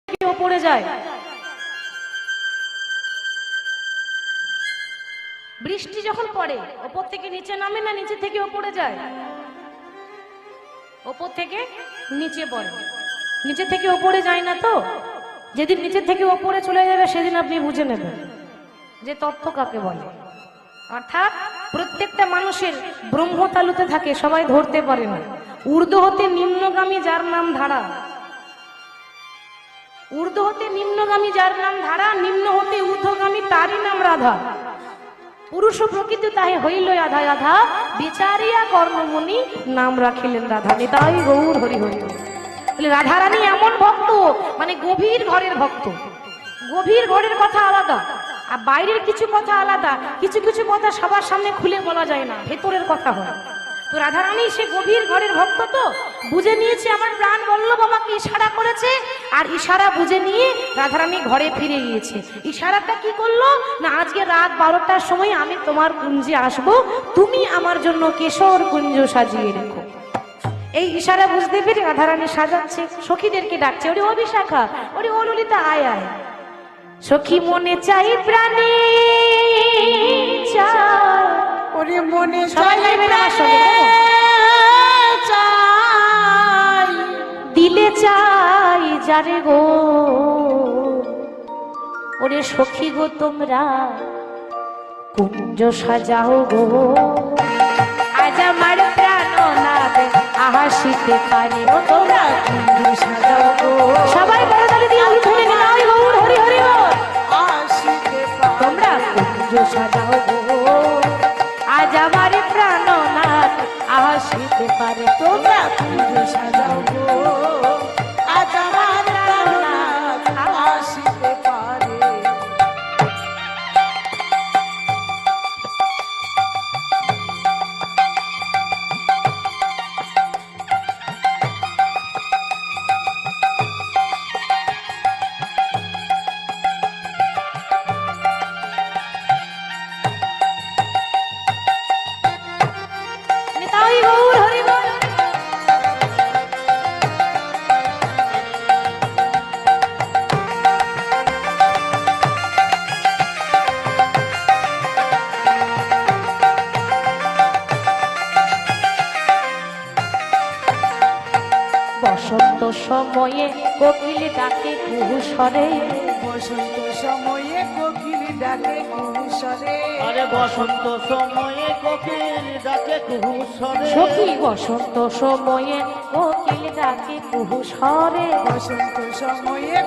কেউ পড়ে যায়। বৃষ্টি যখন পড়ে ওপর থেকে নিচে নামে না নিচে থেকে ওপরে যায়? ওপর থেকে নিচে পড়ে, নিচে থেকে ওপরে যায় না তো। যেদিন নিচে থেকে ওপরে চলে যাবে সেদিন আপনি বুঝে নেবেন যে তত্ত্ব কাকে বলে। অর্থাৎ প্রত্যেকটা মানুষের ব্রহ্মতালুতে থাকে, সবাই ধরতে পারে না। ঊর্ধ্ব হতে নিম্নগামী যার নাম ধারা, ঊর্ধ্ব হতে নিম্নগামী যার নাম ধারা, নিম্ন হতে ঊর্ধ্বগামী তারই নাম রাধা। পুরুষ প্রকৃতি তাহে হইল আধা আধা, বিচারিয়া কর্মমণি নাম রাখিলেন রাধা। নিতাই গৌর হরি হরি। রাধারানী এমন ভক্ত, মানে গভীর ঘরের ভক্ত। গভীর ঘরের কথা আলাদা আর বাইরের কিছু কথা আলাদা। কিছু কিছু কথা সবার সামনে খুলে বলা যায় না, ভেতরের কথা হয়। তো রাধারানী সে গভীর ঘরের ভক্ত, তো বুঝে নিয়েছে আমার প্রাণ বল্লভ আমাকে ইশারা করেছে, আর ইশারা বুঝে নিয়ে রাধারানী ঘরে ফিরে গিয়েছে। ইশারাটা কি করলো না, আজকে রাত 12টার সময় আমি তোমার কুঞ্জে আসবো, তুমি আমার জন্য কেশর কুঞ্জ সাজিয়ে রেখো। এই ইশারা বুঝতে পেরে রাধারানী সাজাচ্ছে, সখীদেরকে ডাকছে, ওরে ও বিশাখা, ওরে ও ললিতা, আয় আয়। সখী মনে চাই প্রাণে চাই, ওরে মনে সবাই গাইবেন আমার সঙ্গে, চাই, দিলে চাই যারে গো। ওরে সখী গো তোমরা কুঞ্জ সাজাও গো, আজ আমার প্রাণনাথ হাসিতে পারে। ও তোমরা কুঞ্জ সাজাও গো, সবাই বড়তালি দিয়ে আমি ধরে নিলাম, ওই গৌর হরি হরি বল। আসিতে পারে। তোমরা কুঞ্জ সাজাও গো, আজ আমার প্রাণনাথ হাসিতে পারে। তোমরা কুঞ্জ সাজাও গো, আজ আমার প্রাণনাথ আসিতে পারে। নিতাই গৌর হরি বল। বসন্ত সময়ে কোকিল ডাকে কুহু স্বরে, বসন্ত সময়ে কোকিল ডাকে কুহুসরে। আরে বসন্ত সময়ে কোকিল ডাকে কুহু স্বরে। সখী বসন্ত সময়ে কোকিল ডাকে কুহু স্বরে। বসন্ত সময়ে